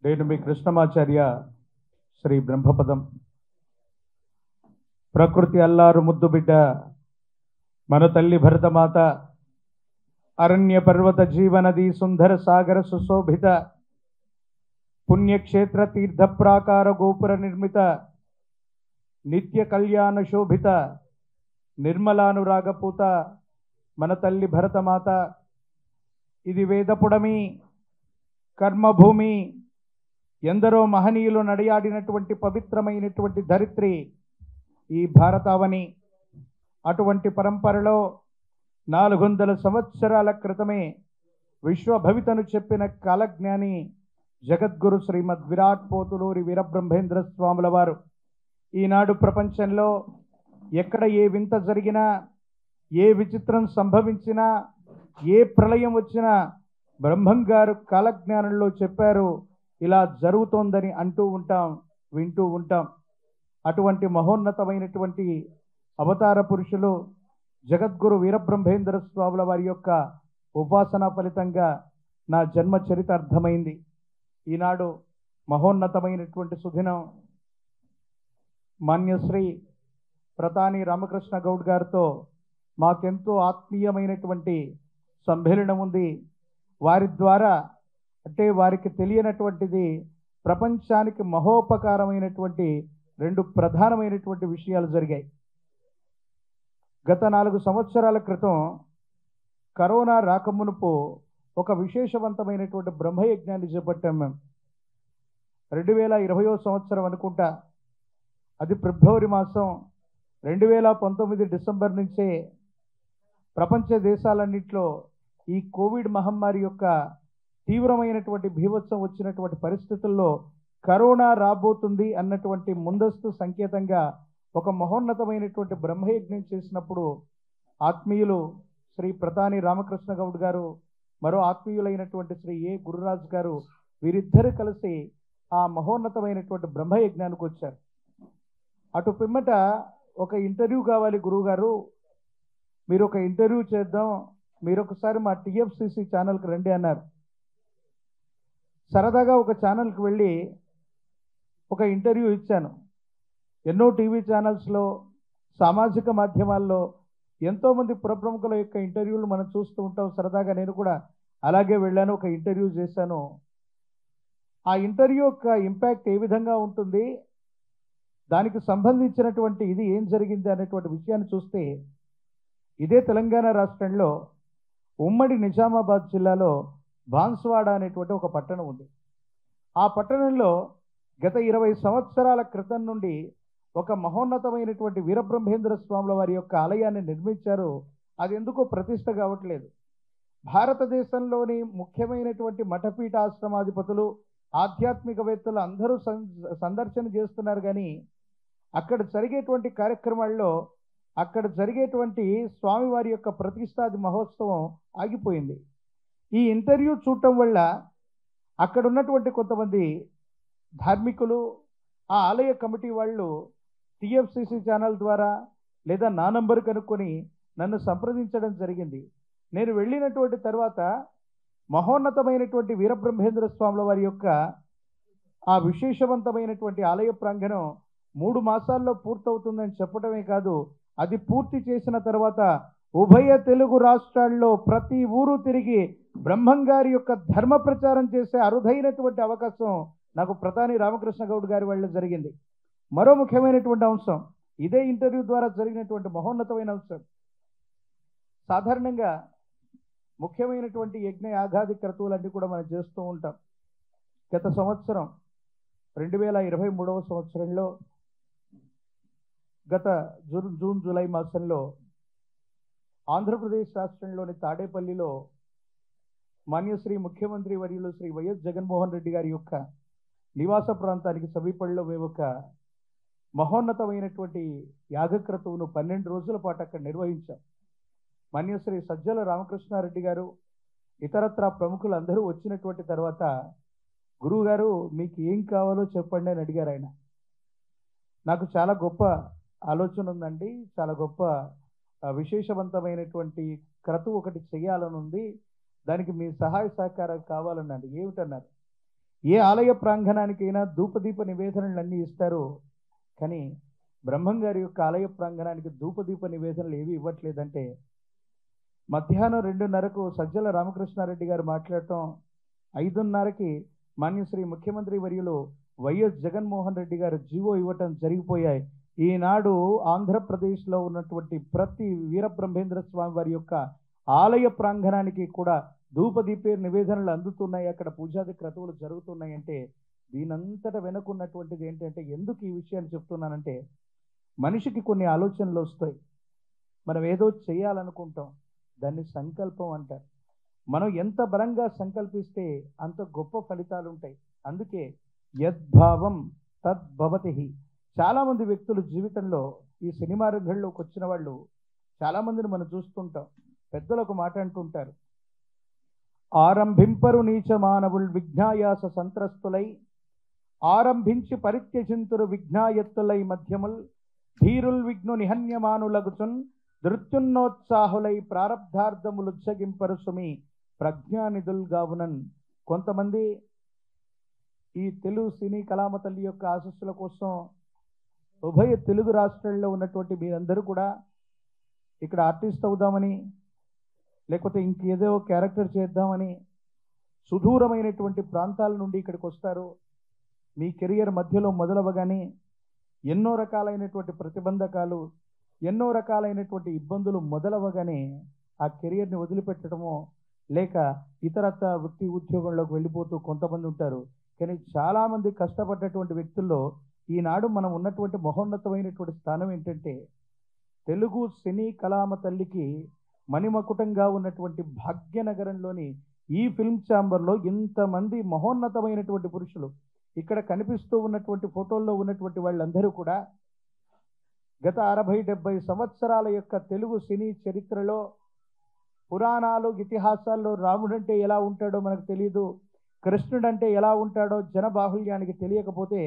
నేను మీ కృష్ణమాచార్య శ్రీ బ్రహ్మపదం. ప్రకృతి అల్లారు ముద్దు బిడ్డ మన తల్లి భరతమాత, అరణ్య పర్వత జీవనది సుందర సాగర సుశోభిత పుణ్యక్షేత్ర తీర్థ ప్రాకార గోపుర నిర్మిత నిత్య కళ్యాణ శోభిత నిర్మలానురాగపూత మన తల్లి భరతమాత. ఇది వేదపుడమి, కర్మభూమి, ఎందరో మహనీయులు నడియాడినటువంటి పవిత్రమైనటువంటి ధరిత్రి ఈ భారతావని. అటువంటి పరంపరలో 400 సంవత్సరాల క్రితమే విశ్వభవితను చెప్పిన కాలజ్ఞాని జగద్గురు శ్రీమద్ విరాట్ పోతులూరి వీరబ్రహ్మేంద్ర స్వాముల వారు ఈనాడు ప్రపంచంలో ఎక్కడ ఏ వింత జరిగినా, ఏ విచిత్రం సంభవించినా, ఏ ప్రళయం వచ్చినా బ్రహ్మం గారు కాలజ్ఞానంలో చెప్పారు, ఇలా జరుగుతోందని అంటూ ఉంటాం, వింటూ ఉంటాం. అటువంటి మహోన్నతమైనటువంటి అవతార పురుషులు జగద్గురు వీరబ్రహ్మేంద్ర స్వాముల వారి యొక్క ఉపాసన ఫలితంగా నా జన్మ చరిత అర్థమైంది. ఈనాడు మహోన్నతమైనటువంటి సుదినం మాన్యశ్రీ ప్రతాని రామకృష్ణ గౌడ్ గారితో మాకెంతో ఆత్మీయమైనటువంటి సంభేళనం ఉంది. వారి ద్వారా అంటే వారికి తెలియనటువంటిది ప్రపంచానికి మహోపకారమైనటువంటి 2 ప్రధానమైనటువంటి విషయాలు జరిగాయి. గత 4 సంవత్సరాల క్రితం కరోనా రాకమునుపు ఒక విశేషవంతమైనటువంటి బ్రహ్మయజ్ఞాన్ని చేపట్టాం మేము. 2020వ సంవత్సరం అనుకుంటా, అది ఫిబ్రవరి మాసం. 2019 డిసెంబర్ నుంచే ప్రపంచ దేశాలన్నింటిలో ఈ కోవిడ్ మహమ్మారి యొక్క తీవ్రమైనటువంటి భీభత్సం వచ్చినటువంటి పరిస్థితుల్లో కరోనా రాబోతుంది అన్నటువంటి ముందస్తు సంకేతంగా ఒక మహోన్నతమైనటువంటి బ్రహ్మయజ్ఞం చేసినప్పుడు ఆత్మీయులు శ్రీ ప్రతాని రామకృష్ణ గౌడ్ గారు, మరో ఆత్మీయులైనటువంటి శ్రీ ఏ గురురాజ్ గారు, వీరిద్దరు కలిసి ఆ మహోన్నతమైనటువంటి బ్రహ్మయజ్ఞానికి వచ్చారు. అటు పిమ్మట ఒక ఇంటర్వ్యూ కావాలి గురువుగారు, మీరు ఒక ఇంటర్వ్యూ చేద్దాం, మీరు ఒకసారి మా TFCC ఛానల్కి రండి అన్నారు. సరదాగా ఒక ఛానల్కి వెళ్ళి ఒక ఇంటర్వ్యూ ఇచ్చాను. ఎన్నో టీవీ ఛానల్స్లో, సామాజిక మాధ్యమాల్లో ఎంతోమంది ప్రముఖుల యొక్క ఇంటర్వ్యూలు మనం చూస్తూ ఉంటాం. సరదాగా నేను కూడా అలాగే వెళ్ళాను, ఒక ఇంటర్వ్యూ చేశాను. ఆ ఇంటర్వ్యూ యొక్క ఇంపాక్ట్ ఏ విధంగా ఉంటుంది, దానికి సంబంధించినటువంటి ఇది ఏం జరిగింది అనేటువంటి విషయాన్ని చూస్తే, ఇదే తెలంగాణ రాష్ట్రంలో ఉమ్మడి నిజామాబాద్ జిల్లాలో బాన్స్వాడ అనేటువంటి ఒక పట్టణం ఉంది. ఆ పట్టణంలో గత 20 సంవత్సరాల క్రితం నుండి ఒక మహోన్నతమైనటువంటి వీరబ్రహ్మేంద్ర స్వాముల వారి యొక్క ఆలయాన్ని నిర్మించారు. అది ఎందుకో ప్రతిష్ట కావట్లేదు. భారతదేశంలోని ముఖ్యమైనటువంటి మఠపీఠ ఆశ్రమాధిపతులు, ఆధ్యాత్మికవేత్తలు అందరూ సందర్శన చేస్తున్నారు, కానీ అక్కడ జరిగేటువంటి కార్యక్రమాల్లో, అక్కడ జరిగేటువంటి స్వామివారి యొక్క ప్రతిష్టాది మహోత్సవం ఆగిపోయింది. ఈ ఇంటర్వ్యూ చూడటం వల్ల అక్కడ ఉన్నటువంటి కొంతమంది ధార్మికులు, ఆ ఆలయ కమిటీ వాళ్ళు TFCC ఛానల్ ద్వారా లేదా నా నంబర్ కనుక్కొని నన్ను సంప్రదించడం జరిగింది. నేను వెళ్ళినటువంటి తర్వాత మహోన్నతమైనటువంటి వీరబ్రహ్మేంద్ర స్వాముల వారి యొక్క ఆ విశేషవంతమైనటువంటి ఆలయ ప్రాంగణం 3 మాసాల్లో పూర్తవుతుందని చెప్పడమే కాదు, అది పూర్తి చేసిన తర్వాత ఉభయ తెలుగు రాష్ట్రాల్లో ప్రతి ఊరు తిరిగి బ్రహ్మంగారి యొక్క ధర్మ ప్రచారం చేసే అరుదైనటువంటి అవకాశం నాకు ప్రతాని రామకృష్ణ గౌడ్ గారి వల్ల జరిగింది. మరో ముఖ్యమైనటువంటి అంశం, ఇదే ఇంటర్వ్యూ ద్వారా జరిగినటువంటి మహోన్నతమైన అంశం. సాధారణంగా ముఖ్యమైనటువంటి యజ్ఞ యాగాది క్రతువులన్నీ కూడా మనం చేస్తూ ఉంటాం. గత సంవత్సరం 2023వ సంవత్సరంలో గత జూన్ జూలై మాసంలో ఆంధ్రప్రదేశ్ రాష్ట్రంలోని తాడేపల్లిలో మాన్యశ్రీ ముఖ్యమంత్రి వర్యులు శ్రీ వైఎస్ జగన్మోహన్ రెడ్డి గారి యొక్క నివాస ప్రాంతానికి సమీపంలో మేము ఒక మహోన్నతమైనటువంటి యాగక్రతువును 12 రోజుల పాటు అక్కడ నిర్వహించాం. మాన్యశ్రీ సజ్జల రామకృష్ణారెడ్డి గారు, ఇతరత్రా ప్రముఖులు అందరూ వచ్చినటువంటి తర్వాత, గురువు గారు మీకు ఏం కావాలో చెప్పండి అని అడిగారు ఆయన. నాకు చాలా గొప్ప ఆలోచన ఉందండి, చాలా గొప్ప విశేషవంతమైనటువంటి క్రతువు ఒకటి చేయాలని ఉంది, దానికి మీ సహాయ సహకారాలు కావాలన్నాడు. ఏమిటన్నారు? ఏ ఆలయ ప్రాంగణానికైనా ధూపదీప నివేదనలు అన్నీ ఇస్తారు, కానీ బ్రహ్మం గారి యొక్క ఆలయ ప్రాంగణానికి ధూపదీప నివేదనలు ఏవి ఇవ్వట్లేదంటే, మధ్యాహ్నం 2:30కు సజ్జల రామకృష్ణారెడ్డి గారు మాట్లాడటం, 5:30కి మాన్యశ్రీ ముఖ్యమంత్రి వర్యులు వైఎస్ జగన్మోహన్ రెడ్డి గారు జీవో ఇవ్వటం జరిగిపోయాయి. ఈనాడు ఆంధ్రప్రదేశ్లో ఉన్నటువంటి ప్రతి వీరబ్రహ్మేంద్ర స్వామి వారి యొక్క ఆలయ ప్రాంగణానికి కూడా ధూపదీపే నివేదనలు అందుతున్నాయి, అక్కడ పూజాది క్రతువులు జరుగుతున్నాయంటే దీనంతట వెనుకున్నటువంటిది ఏంటంటే, ఎందుకు ఈ విషయాన్ని చెప్తున్నానంటే, మనిషికి కొన్ని ఆలోచనలు వస్తాయి. మనం ఏదో చేయాలనుకుంటాం, దాన్ని సంకల్పం అంటారు. మనం ఎంత బలంగా సంకల్పిస్తే అంత గొప్ప ఫలితాలు ఉంటాయి. అందుకే యద్భావం తద్భవతి. చాలామంది వ్యక్తులు జీవితంలో ఈ సినిమా రంగంలోకి వచ్చిన వాళ్ళు చాలామందిని మనం చూస్తుంటాం. పెద్దలు ఒక మాట అంటుంటారు, ఆరంభింపరు నీచ మానవుల్ విఘ్నాయాస సంత్రస్తులై, ఆరంభించి పరిత్యజింతురు విఘ్నాయత్తులై మధ్యముల్, ధీరుల్ విఘ్ను నిహన్యమానులగుచున్ దృత్యున్నోత్సాహులై ప్రారబ్ధార్థములుజ్జగింపరు సుమి ప్రజ్ఞానిధుల్ గావునన్. కొంతమంది ఈ తెలుగు సినీ కళామ తల్లి యొక్క ఆశస్సుల కోసం ఉభయ తెలుగు రాష్ట్రాల్లో ఉన్నటువంటి మీరందరూ కూడా ఇక్కడ ఆర్టిస్ట్ అవుదామని, లేకపోతే ఇంకేదో క్యారెక్టర్ చేద్దామని సుదూరమైనటువంటి ప్రాంతాల నుండి ఇక్కడికి వస్తారు. మీ కెరియర్ మధ్యలో మొదలవగానే ఎన్నో రకాలైనటువంటి ప్రతిబంధకాలు, ఎన్నో రకాలైనటువంటి ఇబ్బందులు మొదలవగానే ఆ కెరియర్ని వదిలిపెట్టడమో లేక ఇతరత్ర వృత్తి ఉద్యోగంలోకి వెళ్ళిపోతూ కొంతమంది ఉంటారు. కానీ చాలామంది కష్టపడ్డటువంటి వ్యక్తుల్లో ఈనాడు మనం ఉన్నటువంటి మహోన్నతమైనటువంటి స్థానం ఏంటంటే, తెలుగు సినీ కళామ తల్లికి మణిమకుటంగా ఉన్నటువంటి భాగ్యనగరంలోని ఈ ఫిల్మ్ ఛాంబర్లో ఇంతమంది మహోన్నతమైనటువంటి పురుషులు, ఇక్కడ కనిపిస్తూ ఉన్నటువంటి ఫోటోల్లో ఉన్నటువంటి వాళ్ళందరూ కూడా గత 60-70 సంవత్సరాల యొక్క తెలుగు సినీ చరిత్రలో, పురాణాలు ఇతిహాసాల్లో రాముడంటే ఎలా ఉంటాడో మనకు తెలియదు, కృష్ణుడంటే ఎలా ఉంటాడో జనబాహుల్యానికి తెలియకపోతే,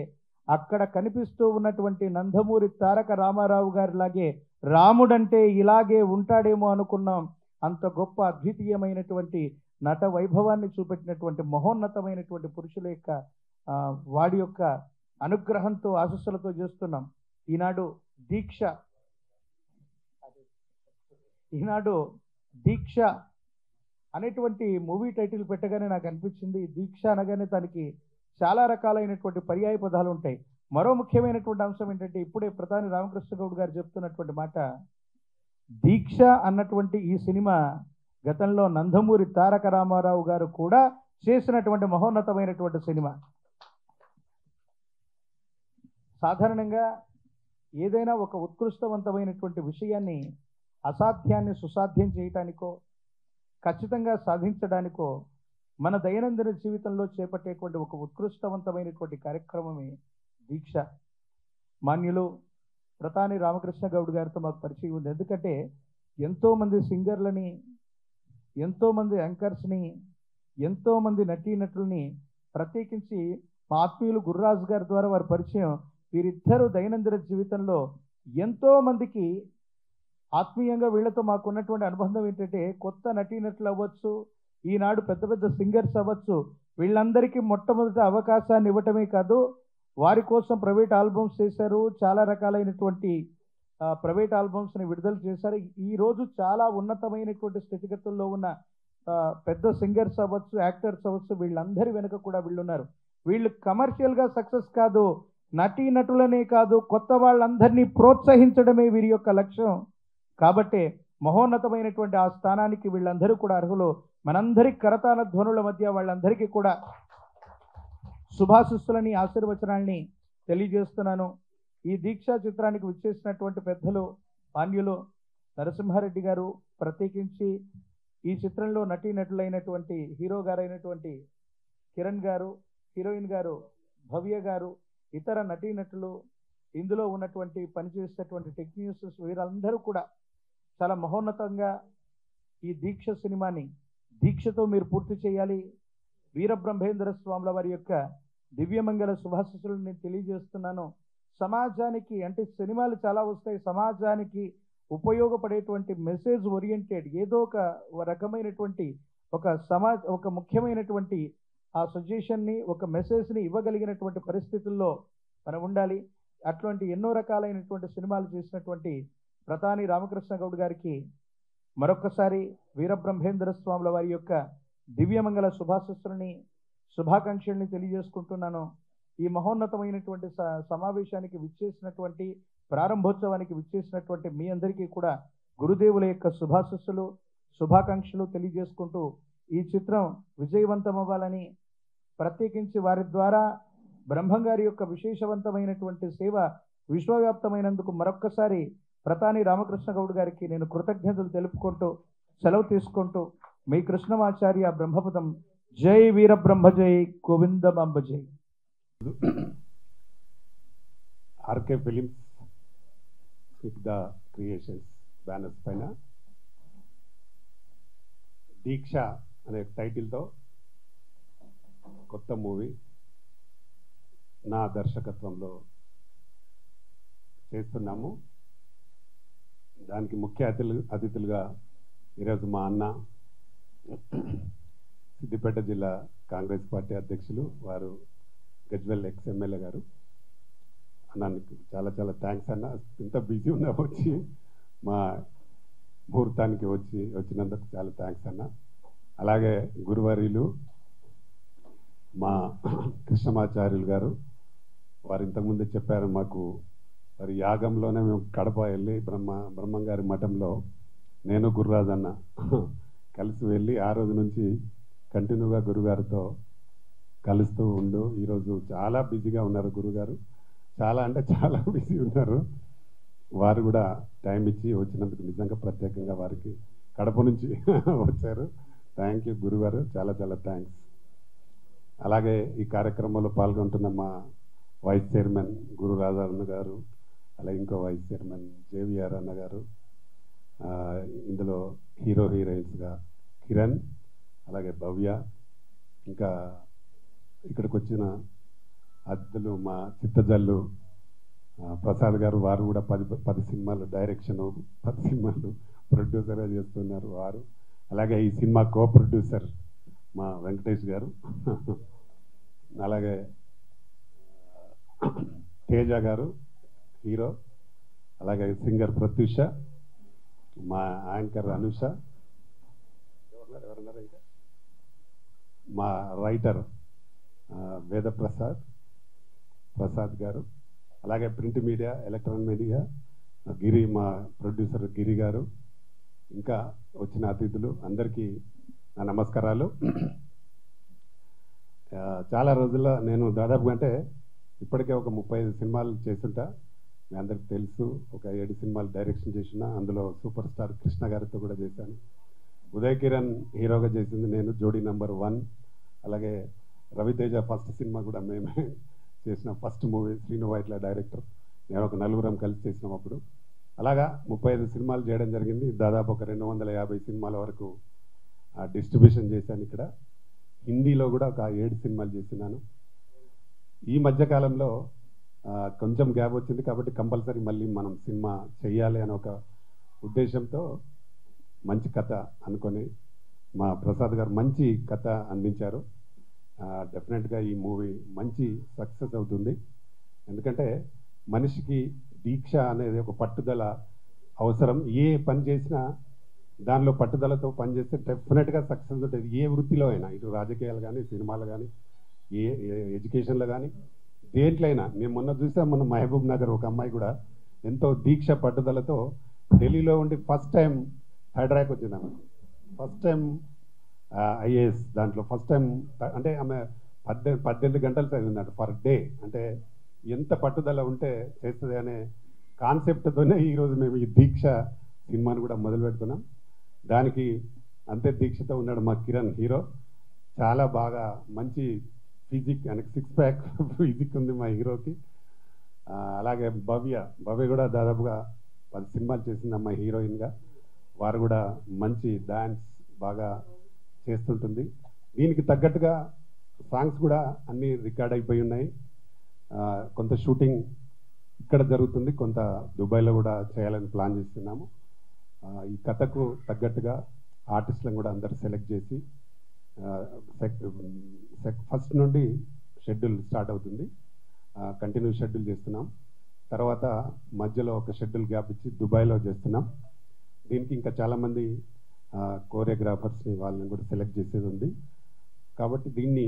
అక్కడ కనిపిస్తూ ఉన్నటువంటి నందమూరి తారక రామారావు గారిలాగే రాముడంటే ఇలాగే ఉంటాడేమో అనుకున్నాం. అంత గొప్ప అద్వితీయమైనటువంటి నట వైభవాన్ని చూపెట్టినటువంటి మహోన్నతమైనటువంటి పురుషుల యొక్క వాడి యొక్క అనుగ్రహంతో ఆశస్సులతో చేస్తున్నాం. ఈనాడు దీక్ష అనేటువంటి మూవీ టైటిల్ పెట్టగానే నాకు అనిపించింది, దీక్ష అనగానే దానికి చాలా రకాలైనటువంటి పర్యాయ పదాలు ఉంటాయి. మరో ముఖ్యమైనటువంటి అంశం ఏంటంటే, ఇప్పుడే ప్రధాని రామకృష్ణ గౌడ్ గారు చెప్తున్నటువంటి మాట, దీక్ష అన్నటువంటి ఈ సినిమా గతంలో నందమూరి తారక రామారావు గారు కూడా చేసినటువంటి మహోన్నతమైనటువంటి సినిమా. సాధారణంగా ఏదైనా ఒక ఉత్కృష్టవంతమైనటువంటి విషయాన్ని అసాధ్యాన్ని సుసాధ్యం చేయటానికో ఖచ్చితంగా సాధించడానికో మన దైనందిన జీవితంలో చేపట్టేటువంటి ఒక ఉత్కృష్టవంతమైనటువంటి కార్యక్రమమే దీక్ష. మాన్యులు ప్రధాని రామకృష్ణ గౌడ్ గారితో మాకు పరిచయం ఉంది. ఎందుకంటే ఎంతోమంది సింగర్లని, ఎంతోమంది యాంకర్స్ని, ఎంతోమంది నటీనటుల్ని, ప్రత్యేకించి మా ఆత్మీయులు గుర్రాజు గారి ద్వారా వారి పరిచయం. వీరిద్దరూ దైనందిన జీవితంలో ఎంతోమందికి ఆత్మీయంగా వీళ్ళతో మాకు ఉన్నటువంటి అనుబంధం ఏంటంటే, కొత్త నటీనటులు అవ్వచ్చు, ఈనాడు పెద్ద పెద్ద సింగర్స్ అవ్వచ్చు, వీళ్ళందరికీ మొట్టమొదటి అవకాశాన్ని ఇవ్వటమే కాదు, వారి కోసం ప్రైవేట్ ఆల్బమ్స్ చేశారు, చాలా రకాలైనటువంటి ప్రైవేట్ ఆల్బమ్స్ని విడుదల చేశారు. ఈరోజు చాలా ఉన్నతమైనటువంటి స్థితిగతుల్లో ఉన్న పెద్ద సింగర్స్ అవ్వచ్చు, యాక్టర్స్ అవ్వచ్చు, వీళ్ళందరి వెనుక కూడా వీళ్ళు ఉన్నారు. వీళ్ళు కమర్షియల్గా సక్సెస్ కాదు, నటీనటులనే కాదు, కొత్త వాళ్ళందరినీ ప్రోత్సహించడమే వీరి యొక్క లక్ష్యం. కాబట్టి మహోన్నతమైనటువంటి ఆ స్థానానికి వీళ్ళందరూ కూడా అర్హులు. మనందరి కరతాళ ధ్వనుల మధ్య వాళ్ళందరికీ కూడా శుభాశిస్సులని, ఆశీర్వచనాల్ని తెలియజేస్తున్నాను. ఈ దీక్షా చిత్రానికి విచ్చేసినటువంటి పెద్దలు మాన్యులు నరసింహారెడ్డి గారు, ప్రత్యేకించి ఈ చిత్రంలో నటీనటులైనటువంటి హీరో గారైనటువంటి కిరణ్ గారు, హీరోయిన్ గారు భవ్య గారు, ఇతర నటీనటులు, ఇందులో ఉన్నటువంటి పనిచేసేటువంటి టెక్నీషియన్స్, వీరందరూ కూడా చాలా మహోన్నతంగా ఈ దీక్ష సినిమాని దీక్షతో మీరు పూర్తి చేయాలి. వీరబ్రహ్మేంద్ర స్వాముల వారి యొక్క దివ్యమంగళ శుభాశిస్సులను నేను తెలియజేస్తున్నాను. సమాజానికి, అంటే సినిమాలు చాలా వస్తాయి, సమాజానికి ఉపయోగపడేటువంటి మెసేజ్ ఓరియంటెడ్ ఏదో ఒక రకమైనటువంటి ఒక ముఖ్యమైనటువంటి ఆ సజెషన్ని ఒక మెసేజ్ని ఇవ్వగలిగినటువంటి పరిస్థితుల్లో మనం ఉండాలి. అటువంటి ఎన్నో రకాలైనటువంటి సినిమాలు చేసినటువంటి ప్రతాని రామకృష్ణ గౌడ్ గారికి మరొక్కసారి వీరబ్రహ్మేంద్ర స్వాముల వారి యొక్క దివ్యమంగళ శుభాకాంక్షల్ని తెలియజేసుకుంటున్నాను. ఈ మహోన్నతమైనటువంటి సమావేశానికి విచ్చేసినటువంటి ప్రారంభోత్సవానికి విచ్చేసినటువంటి మీ అందరికీ కూడా గురుదేవుల యొక్క శుభాకాంక్షలు తెలియజేసుకుంటూ ఈ చిత్రం విజయవంతం అవ్వాలని, ప్రత్యేకించి వారి ద్వారా బ్రహ్మంగారి యొక్క విశేషవంతమైనటువంటి సేవ విశ్వవ్యాప్తమైనందుకు మరొక్కసారి ప్రతాని రామకృష్ణ గౌడ్ గారికి నేను కృతజ్ఞతలు తెలుపుకుంటూ సెలవు తీసుకుంటూ మీ కృష్ణమాచార్య బ్రహ్మపదం. జై వీరబ్రహ్మ జై గోవిందమాంబ జై. ఆర్కే ఫిలిమ్స్ సిగ్దా క్రియేషన్స్ బ్యానర్స్ పైన దీక్ష అనే టైటిల్తో కొత్త మూవీ నా దర్శకత్వంలో చేస్తున్నాము. దానికి ముఖ్య అతిథులుగా ఈరోజు మా అన్న సిద్దిపేట జిల్లా కాంగ్రెస్ పార్టీ అధ్యక్షులు వారు గజ్వెల్ ఎక్స్ ఎమ్మెల్యే గారు. అన్నానికి చాలా చాలా థ్యాంక్స్ అన్న. ఇంత బిజీ ఉన్నా వచ్చి మా ముహూర్తానికి వచ్చినందుకు చాలా థ్యాంక్స్ అన్న. అలాగే గురువారీలు మా కృష్ణమాచార్యులు గారు, వారు ఇంతకుముందే చెప్పారు మాకు, మరి యాగంలోనే మేము కడప వెళ్ళి బ్రహ్మంగారి మఠంలో నేను గురురాజు అన్న కలిసి వెళ్ళి ఆ రోజు నుంచి కంటిన్యూగా గురుగారితో కలుస్తూ ఉండు. ఈరోజు చాలా బిజీగా ఉన్నారు గురుగారు, చాలా అంటే చాలా బిజీ ఉన్నారు. వారు కూడా టైం ఇచ్చి వచ్చినందుకు నిజంగా ప్రత్యేకంగా వారికి కడప నుంచి వచ్చారు. థ్యాంక్ యూ గురుగారు, చాలా చాలా థ్యాంక్స్. అలాగే ఈ కార్యక్రమంలో పాల్గొంటున్న మా వైస్ చైర్మన్ గురు రాజారన్న గారు, అలాగే ఇంకో వైస్ చైర్మన్ జేవిఆర్ అన్న గారు, ఇందులో హీరోయిన్స్గా కిరణ్, అలాగే భవ్య, ఇంకా ఇక్కడికి వచ్చిన అతిథులు మా చిత్తజల్లు ప్రసాద్ గారు, వారు కూడా 10 సినిమాలు డైరెక్షను, 10 సినిమాలు ప్రొడ్యూసర్గా చేస్తున్నారు వారు. అలాగే ఈ సినిమా కో ప్రొడ్యూసర్ మా వెంకటేష్ గారు, అలాగే తేజ గారు హీరో, అలాగే సింగర్ ప్రత్యూష, మా యాంకర్ అనుష, ఎవరన్నారు ఇంకా మా రైటర్ ప్రసాద్ గారు, అలాగే ప్రింట్ మీడియా ఎలక్ట్రానిక్ మీడియా గిరి, మా ప్రొడ్యూసర్ గిరి గారు, ఇంకా వచ్చిన అతిథులు అందరికీ నా నమస్కారాలు. చాలా రోజుల్లో నేను దాదాపుగా అంటే ఇప్పటికే ఒక 35 సినిమాలు చేస్తుంటా, మీ అందరికి తెలుసు. ఒక 7 సినిమాలు డైరెక్షన్ చేసిన, అందులో సూపర్ స్టార్ కృష్ణ గారితో కూడా చేశాను. ఉదయ్ కిరణ్ హీరోగా చేసింది నేను, జోడీ నెంబర్ 1. అలాగే రవితేజ ఫస్ట్ సినిమా కూడా మేమే చేసిన first movie, Srinu Vaitla director, నేను ఒక 4 కలిసి చేసినాం అప్పుడు. అలాగా 35 సినిమాలు చేయడం జరిగింది. దాదాపు ఒక 250 సినిమాల వరకు డిస్ట్రిబ్యూషన్ చేశాను. ఇక్కడ హిందీలో కూడా ఒక 7 సినిమాలు చేసినాను. ఈ మధ్యకాలంలో కొంచెం గ్యాప్ వచ్చింది కాబట్టి కంపల్సరీ మళ్ళీ మనం సినిమా చెయ్యాలి అని ఒక ఉద్దేశంతో మంచి కథ అనుకొని మా ప్రసాద్ గారు మంచి కథ అందించారు. డెఫినెట్గా ఈ మూవీ మంచి సక్సెస్ అవుతుంది. ఎందుకంటే మనిషికి దీక్ష అనేది ఒక పట్టుదల అవసరం. ఏ పని చేసినా దానిలో పట్టుదలతో పనిచేస్తే డెఫినెట్గా సక్సెస్ ఉంటుంది. ఏ వృత్తిలో అయినా, ఇటు రాజకీయాలు కానీ, సినిమాలు కానీ, ఏ ఎడ్యుకేషన్లో కానీ, దేంట్లో అయినా. నేను మొన్న చూసాను, మొన్న మహబూబ్ నగర్ ఒక అమ్మాయి కూడా ఎంతో దీక్ష పట్టుదలతో ఢిల్లీలో ఉండి ఫస్ట్ టైం హైదరాబాద్కి వచ్చింది. ఆమె ఫస్ట్ టైం ఐఏఎస్ దాంట్లో ఫస్ట్ టైం, అంటే ఆమె 18 గంటలు చదివిందట పర్ డే. అంటే ఎంత పట్టుదల ఉంటే చేస్తుంది అనే కాన్సెప్ట్తోనే ఈరోజు మేము ఈ దీక్ష సినిమాని కూడా మొదలు పెడుతున్నాం. దానికి అంతే దీక్షతో ఉన్నాడు మా కిరణ్ హీరో. చాలా బాగా మంచి ఫిజిక్, ఆయనకి 6 ప్యాక్ ఫిజిక్ ఉంది మా హీరోకి. అలాగే భవ్య కూడా దాదాపుగా 10 సినిమాలు చేసిందమ్మా హీరోయిన్గా. వారు కూడా మంచి డాన్స్ బాగా చేస్తుంటుంది. దీనికి తగ్గట్టుగా సాంగ్స్ కూడా అన్నీ రికార్డ్ అయిపోయి ఉన్నాయి. కొంత షూటింగ్ ఇక్కడ జరుగుతుంది, కొంత దుబాయ్లో కూడా చేయాలని ప్లాన్ చేస్తున్నాము. ఈ కథకు తగ్గట్టుగా ఆర్టిస్టులను కూడా అందరు సెలెక్ట్ చేసి ఫస్ట్ నుండి షెడ్యూల్ స్టార్ట్ అవుతుంది. కంటిన్యూ షెడ్యూల్ చేస్తున్నాం. తర్వాత మధ్యలో ఒక షెడ్యూల్ గ్యాప్ ఇచ్చి దుబాయ్లో చేస్తున్నాం. దీనికి ఇంకా చాలామంది కోరియోగ్రాఫర్స్ని వాళ్ళని కూడా సెలెక్ట్ చేసేది ఉంది. కాబట్టి దీన్ని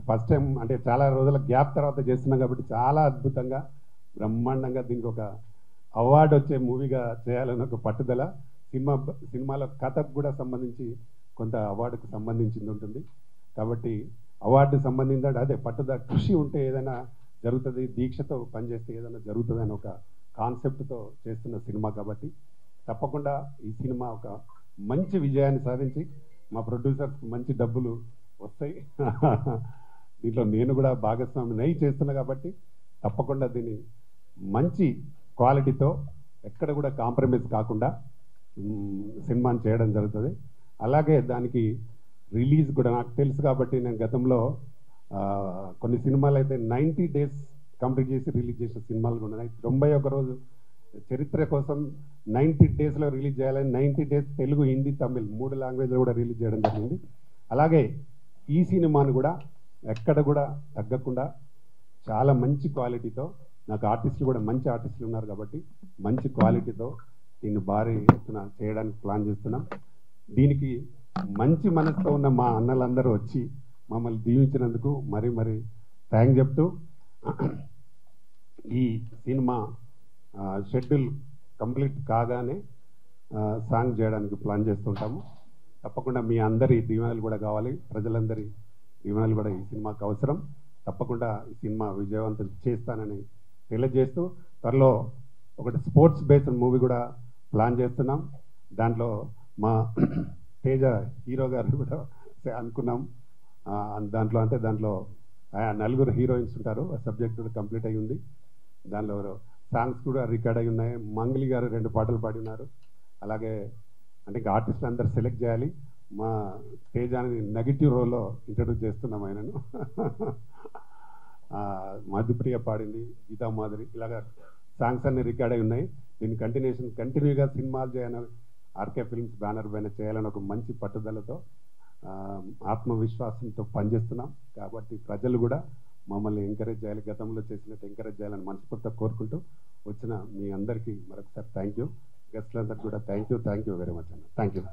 ఫస్ట్ టైం అంటే చాలా రోజుల గ్యాప్ తర్వాత చేస్తున్నాం కాబట్టి చాలా అద్భుతంగా బ్రహ్మాండంగా దీనికి ఒక అవార్డు వచ్చే మూవీగా చేయాలని ఒక పట్టుదల. సినిమాలో కథకు కూడా సంబంధించి కొంత అవార్డుకు సంబంధించింది ఉంటుంది. కాబట్టి అవార్డు సంబంధించి అదే పట్టుదల కృషి ఉంటే ఏదైనా జరుగుతుంది, దీక్షతో పనిచేస్తే ఏదైనా జరుగుతుంది అని ఒక కాన్సెప్ట్తో చేస్తున్న సినిమా కాబట్టి తప్పకుండా ఈ సినిమా ఒక మంచి విజయాన్ని సాధించి మా ప్రొడ్యూసర్స్కి మంచి డబ్బులు వస్తాయి. దీంట్లో నేను కూడా భాగస్వామిని చేస్తున్నా కాబట్టి తప్పకుండా దీన్ని మంచి క్వాలిటీతో ఎక్కడ కూడా కాంప్రమైజ్ కాకుండా సినిమాని చేయడం జరుగుతుంది. అలాగే దానికి రిలీజ్ కూడా నాకు తెలుసు కాబట్టి నేను గతంలో కొన్ని సినిమాలు అయితే 90 days కంప్లీట్ చేసి రిలీజ్ చేసిన సినిమాలు కూడా ఉన్నాయి. 91 రోజు చరిత్ర కోసం 90 daysలో రిలీజ్ చేయాలని 90 days తెలుగు, హిందీ, తమిళ్ 3 లాంగ్వేజ్లో కూడా రిలీజ్ చేయడం జరిగింది. అలాగే ఈ సినిమాను కూడా ఎక్కడ కూడా తగ్గకుండా చాలా మంచి క్వాలిటీతో, నాకు ఆర్టిస్టులు కూడా మంచి ఆర్టిస్టులు ఉన్నారు కాబట్టి మంచి క్వాలిటీతో దీన్ని భారీ ఎత్తున చేయడానికి ప్లాన్ చేస్తున్నాం. దీనికి మంచి మనసుతో ఉన్న మా అన్నలందరూ వచ్చి మమ్మల్ని దీవించినందుకు మరీ మరీ థ్యాంక్ చెప్తూ ఈ సినిమా షెడ్యూల్ కంప్లీట్ కాగానే సాంగ్ చేయడానికి ప్లాన్ చేస్తుంటాము. తప్పకుండా మీ అందరి దీవెనలు కూడా కావాలి, ప్రజలందరి దీవెనలు కూడా ఈ సినిమాకు అవసరం. తప్పకుండా ఈ సినిమా విజయవంతం చేస్తానని తెలియజేస్తూ త్వరలో ఒకటి స్పోర్ట్స్ బేస్డ్ మూవీ కూడా ప్లాన్ చేస్తున్నాం. దాంట్లో మా తేజ హీరో గారు కూడా అనుకున్నాం. దాంట్లో 4 హీరోయిన్స్ ఉంటారు. ఆ సబ్జెక్ట్ కూడా కంప్లీట్ అయి ఉంది. దానిలో సాంగ్స్ కూడా రికార్డ్ అయి ఉన్నాయి. మంగ్లీ గారు 2 పాటలు పాడి ఉన్నారు. అలాగే అంటే ఇంకా ఆర్టిస్టులు అందరు సెలెక్ట్ చేయాలి. మా తేజాని నెగిటివ్ రోల్లో ఇంట్రడ్యూస్ చేస్తున్నాం ఆయనను. మధుప్రియ పాడింది, గీతా మాధురి, ఇలాగా సాంగ్స్ అన్ని రికార్డ్ అయి ఉన్నాయి. దీన్ని కంటిన్యూగా సినిమాలు చేయాలని ఆర్కే ఫిల్మ్స్ బ్యానర్ పైన చేయాలని ఒక మంచి పట్టుదలతో ఆత్మవిశ్వాసంతో పనిచేస్తున్నాం. కాబట్టి ప్రజలు కూడా మమ్మల్ని ఎంకరేజ్ చేయాలి, గతంలో చేసినట్టు ఎంకరేజ్ చేయాలని మనస్ఫూర్తిగా కోరుకుంటూ వచ్చిన మీ అందరికీ మరొకసారి థ్యాంక్ యూ. గెస్ట్లందరికీ కూడా థ్యాంక్ యూ వెరీ మచ్ అన్న. Thank you.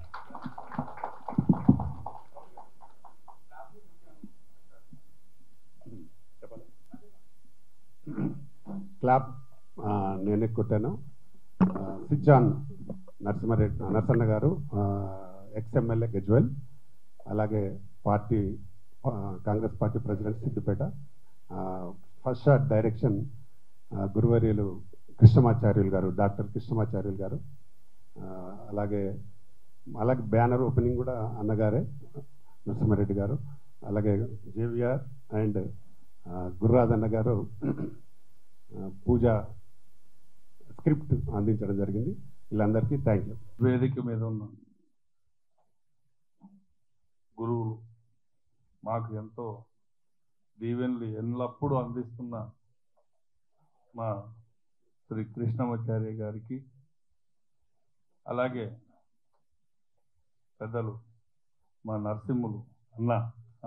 క్లాప్ నేనే కొట్టాను. సిజాన్ నరసన్న గారు, ఎక్స్ఎమ్మెల్యే గజ్వెల్, అలాగే Congress party president Siddipet. First shot direction గురువర్యులు కృష్ణమాచార్యులు గారు, డాక్టర్ కృష్ణమాచార్యులు గారు. అలాగే బ్యానర్ ఓపెనింగ్ కూడా అన్నగారే, నరసింహారెడ్డి గారు. అలాగే జేవిఆర్ అండ్ గుర్రాదన్న గారు పూజ స్క్రిప్ట్ అందించడం జరిగింది. వీళ్ళందరికీ థ్యాంక్ యూ. వేదిక మీద ఉన్న గురువులు, మాకు ఎంతో దీవెనలు ఎల్లప్పుడూ అందిస్తున్న మా శ్రీ కృష్ణమాచార్య గారికి, అలాగే పెద్దలు మా నరసింహులు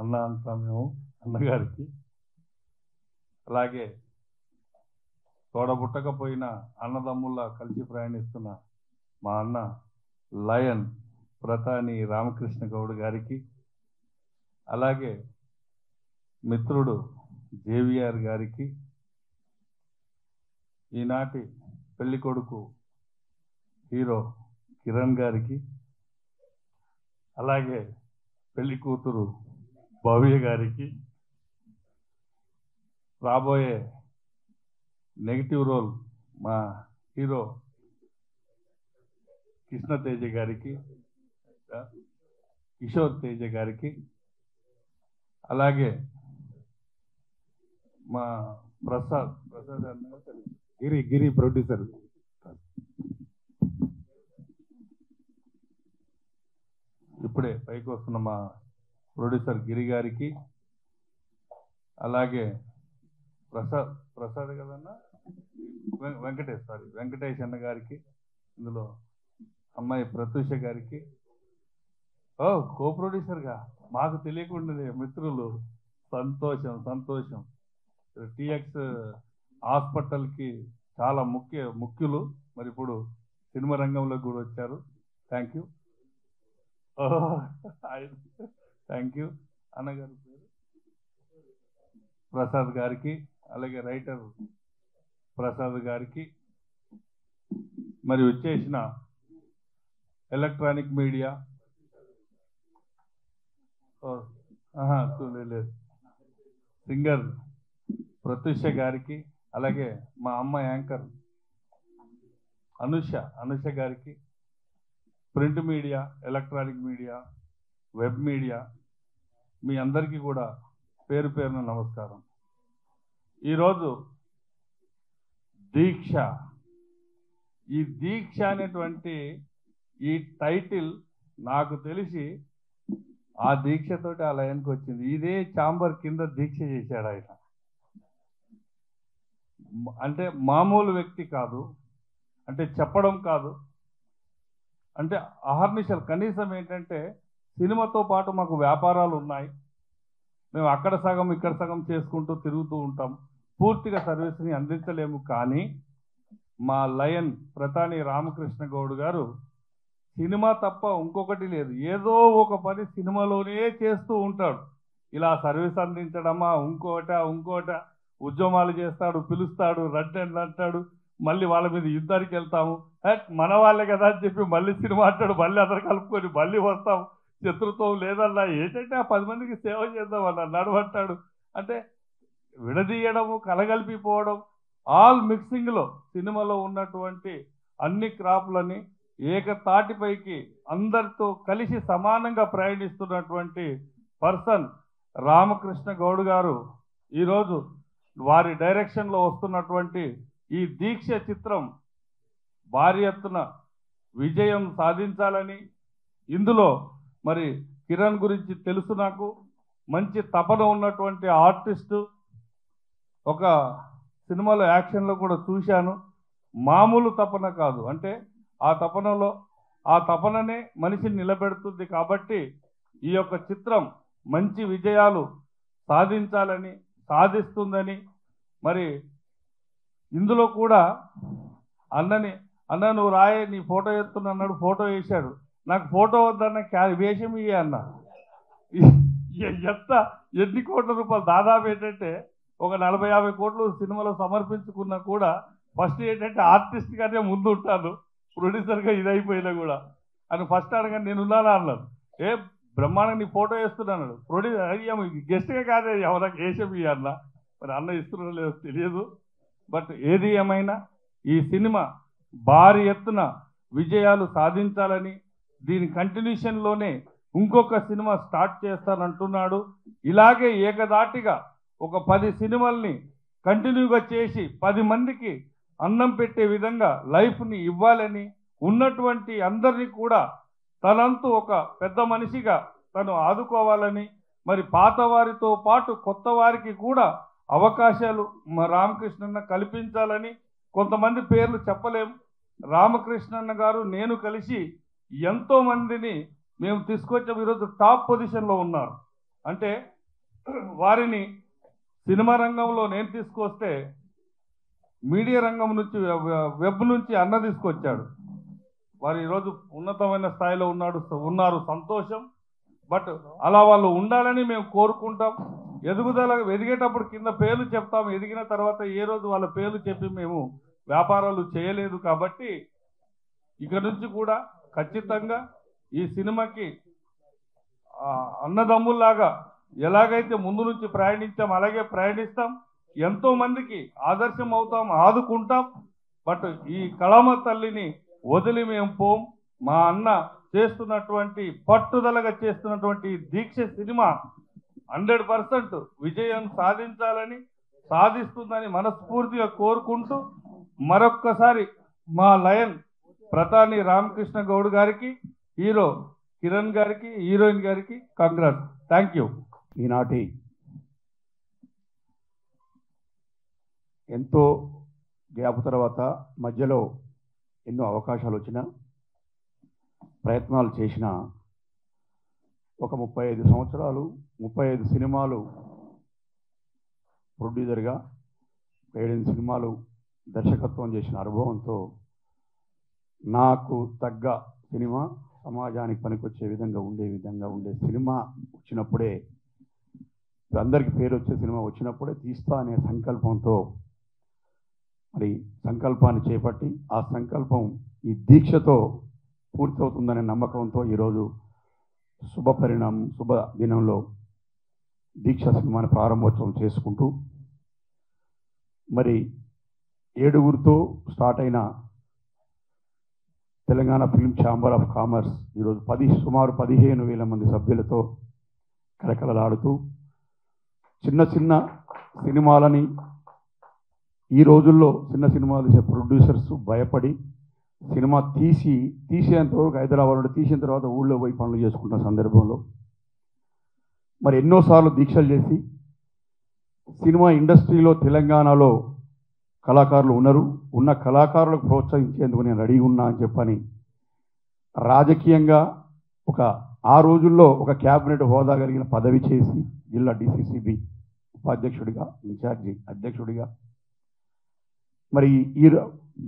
అన్న అంటాం మేము, అన్నగారికి, అలాగే తోడబుట్టకపోయిన అన్నదమ్ముల్లా కలిసి ప్రయాణిస్తున్న మా అన్న లయన్ ప్రతాని రామకృష్ణ గౌడ్ గారికి, అలాగే మిత్రుడు జేవిఆర్ గారికి, ఈనాటి పెళ్లి కొడుకు హీరో కిరణ్ గారికి, అలాగే పెళ్లి కూతురు భవ్య గారికి, రాబోయే నెగిటివ్ రోల్ మా హీరో కృష్ణ తేజ గారికి, కిషోర్ తేజ గారికి, అలాగే మా ప్రసాద్ గిరి ప్రొడ్యూసర్, ఇప్పుడే పైకి వస్తున్న మా ప్రొడ్యూసర్ గిరి గారికి, అలాగే ప్రసాద్ కదన్నా వెంకటేష్ అన్న గారికి, ఇందులో అమ్మాయి ప్రత్యూష గారికి, కో ప్రొడ్యూసర్గా మాకు తెలియకుండానే మిత్రులు సంతోషం సంతోషం. టిఎక్స్ హాస్పిటల్కి చాలా ముఖ్యులు. మరి ఇప్పుడు సినిమా రంగంలోకి కూడా వచ్చారు. Thank you. Thank you. అన్నగారు పేరు ప్రసాద్ గారికి, అలాగే రైటర్ ప్రసాద్ గారికి, మరి వచ్చేసిన ఎలక్ట్రానిక్ మీడియా లేదు సింగర్ ప్రత్యూష గారికి, అలాగే మా అమ్మ యాంకర్ అనుష గారికి, print media, electronic media, web media, మీ అందరికీ కూడా పేరు పేరున నమస్కారం. ఈరోజు దీక్ష, ఈ దీక్ష అనేటువంటి ఈ టైటిల్ నాకు తెలిసి ఆ దీక్షతోటి ఆ లైన్కి వచ్చింది. ఇదే చాంబర్ కింద దీక్ష చేశాడు ఆయన. అంటే మామూలు వ్యక్తి కాదు, అంటే చెప్పడం కాదు, అంటే అహర్నిశలు. కనీసం ఏంటంటే సినిమాతో పాటు మాకు వ్యాపారాలు ఉన్నాయి, మేము అక్కడ సగం ఇక్కడ సగం చేసుకుంటూ తిరుగుతూ ఉంటాం, పూర్తిగా సర్వీస్ని అందించలేము. కానీ మా లయన్ ప్రతాని రామకృష్ణ గౌడ్ గారు సినిమా తప్ప ఇంకొకటి లేదు, ఏదో ఒక పని సినిమాలోనే చేస్తూ ఉంటాడు. ఇలా సర్వీస్ అందించడమా, ఇంకోట ఉద్యమాలు చేస్తాడు, పిలుస్తాడు, రండి అంటాడు, మళ్ళీ వాళ్ళ మీద యుద్ధానికి వెళ్తాము, మన వాళ్ళే కదా అని చెప్పి మళ్ళీ సినిమా అంటాడు, మళ్ళీ అందరు కలుపుకొని మళ్ళీ వస్తాం, శత్రుత్వం లేదన్నా, ఏంటంటే ఆ 10 మందికి సేవ చేద్దాం అన్న నడవంటాడు. అంటే విడదీయడము, కలగలిపిపోవడం, ఆల్ మిక్సింగ్లో సినిమాలో ఉన్నటువంటి అన్ని క్రాప్లని ఏకతాటిపైకి అందరితో కలిసి సమానంగా ప్రయాణిస్తున్నటువంటి పర్సన్ రామకృష్ణ గౌడ్ గారు ఈరోజు వారి డైరెక్షన్లో వస్తున్నటువంటి ఈ దీక్ష చిత్రం భారీ ఎత్తున విజయం సాధించాలని, ఇందులో మరి కిరణ్ గురించి తెలుసు నాకు, మంచి తపన ఉన్నటువంటి ఆర్టిస్టు. ఒక సినిమాలో యాక్షన్లో కూడా చూశాను, మామూలు తపన కాదు, అంటే ఆ తపననే మనిషిని నిలబెడుతుంది. కాబట్టి ఈ యొక్క చిత్రం మంచి విజయాలు సాధించాలని, సాధిస్తుందని, మరి ఇందులో కూడా అన్న నువ్వు రాయే, నీ ఫోటో ఎత్తున్నా అన్నాడు, ఫోటో వేశాడు. నాకు ఫోటో వద్దన్న వేషం ఇయ్య అన్న. ఎన్ని కోట్ల రూపాయలు, దాదాపు ఏంటంటే ఒక 40-50 కోట్లు సినిమాలో సమర్పించుకున్నా కూడా ఫస్ట్ ఏంటంటే ఆర్టిస్ట్గానే ముందు ఉంటాను, ప్రొడ్యూసర్గా ఇదైపోయినా కూడా అని ఫస్ట్ అనగా నేనున్నానా అన్నాను. బ్రహ్మాండంగా నీ ఫోటో వేస్తున్నాను. ప్రొడ్యూసర్ గెస్ట్గా కాదే ఎవరికి వేషం ఇయ్య అన్న. మరి అన్న ఇస్తున్నా లేదో తెలియదు. బట్ ఏది ఏమైనా ఈ సినిమా భారీ ఎత్తున విజయాలు సాధించాలని, దీని కంటిన్యూషన్లోనే ఇంకొక సినిమా స్టార్ట్ చేస్తానంటున్నాడు. ఇలాగే ఏకదాటిగా ఒక 10 సినిమాల్ని కంటిన్యూగా చేసి 10 మందికి అన్నం పెట్టే విధంగా లైఫ్ని ఇవ్వాలని, ఉన్నటువంటి అందరినీ కూడా తనంతు ఒక పెద్ద మనిషిగా తను ఆదుకోవాలని, మరి పాత వారితో పాటు కొత్త వారికి కూడా అవకాశాలు మా రామకృష్ణన్న కల్పించాలని. కొంతమంది పేర్లు చెప్పలేం. రామకృష్ణన్న గారు నేను కలిసి ఎంతో మందిని మేము తీసుకొచ్చాం, ఈరోజు టాప్ పొజిషన్లో ఉన్నారు. అంటే వారిని సినిమా రంగంలో నేను తీసుకొస్తే మీడియా రంగం నుంచి, వెబ్ నుంచి అన్న తీసుకొచ్చాడు. వారు ఈరోజు ఉన్నతమైన స్థాయిలో ఉన్నారు, సంతోషం. బట్ అలా వాళ్ళు ఉండాలని మేము కోరుకుంటాం. ఎదిగేటప్పుడు కింద పేర్లు చెప్తాం, ఎదిగిన తర్వాత ఏ రోజు వాళ్ళ పేర్లు చెప్పి మేము వ్యాపారాలు చేయలేదు. కాబట్టి ఇక నుంచి కూడా ఖచ్చితంగా ఈ సినిమాకి అన్నదమ్ముల్లాగా ఎలాగైతే ముందు నుంచి ప్రయాణించాం అలాగే ప్రయాణిస్తాం, ఎంతో మందికి ఆదర్శం అవుతాం, ఆదుకుంటాం. బట్ ఈ కళామ తల్లిని వదిలి మేము పోం. మా అన్న చేస్తున్నటువంటి పట్టుదలగా చేస్తున్నటువంటి దీక్ష సినిమా 100% విజయం సాధించాలని, సాధిస్తుందని మనస్ఫూర్తిగా కోరుకుంటూ మరొక్కసారి మా లయన్ ప్రతాని రామకృష్ణ గౌడ్ గారికి, హీరో కిరణ్ గారికి, హీరోయిన్ గారికి కంగ్రాట్స్. Thank you. ఈనాటి ఎంతో గ్యాప్ తర్వాత మధ్యలో ఎన్నో అవకాశాలు వచ్చినా, ప్రయత్నాలు చేసిన ఒక 35 సంవత్సరాలు 35 సినిమాలు ప్రొడ్యూసర్గా 7 సినిమాలు దర్శకత్వం చేసిన అనుభవంతో నాకు తగ్గ సినిమా సమాజానికి పనికొచ్చే విధంగా ఉండే సినిమా వచ్చినప్పుడే, అందరికీ పేరు వచ్చే సినిమా వచ్చినప్పుడే తీస్తా అనే సంకల్పంతో మరి సంకల్పాన్ని చేపట్టి ఆ సంకల్పం ఈ దీక్షతో పూర్తవుతుందనే నమ్మకంతో ఈరోజు శుభ దినంలో దీక్ష సినిమాని ప్రారంభోత్సవం చేసుకుంటూ మరి 7గురితో స్టార్ట్ అయిన Telangana film chamber of commerce ఈరోజు సుమారు 15,000 మంది సభ్యులతో కలకలలాడుతూ చిన్న చిన్న సినిమాలని ఈ రోజుల్లో చిన్న సినిమాలు తీసే ప్రొడ్యూసర్స్ భయపడి సినిమా తీసేంతవరకు హైదరాబాద్ తీసిన తర్వాత ఊళ్ళో పోయి పనులు చేసుకుంటున్న సందర్భంలో మరి ఎన్నోసార్లు దీక్షలు చేసి సినిమా ఇండస్ట్రీలో తెలంగాణలో కళాకారులు ఉన్న కళాకారులకు ప్రోత్సహించేందుకు నేను రెడీ ఉన్నా అని చెప్పని రాజకీయంగా ఆ రోజుల్లో ఒక క్యాబినెట్ హోదా కలిగిన పదవి చేసి జిల్లా డిసిసిబి ఉపాధ్యక్షుడిగా ఇన్ఛార్జి అధ్యక్షుడిగా మరి ఈ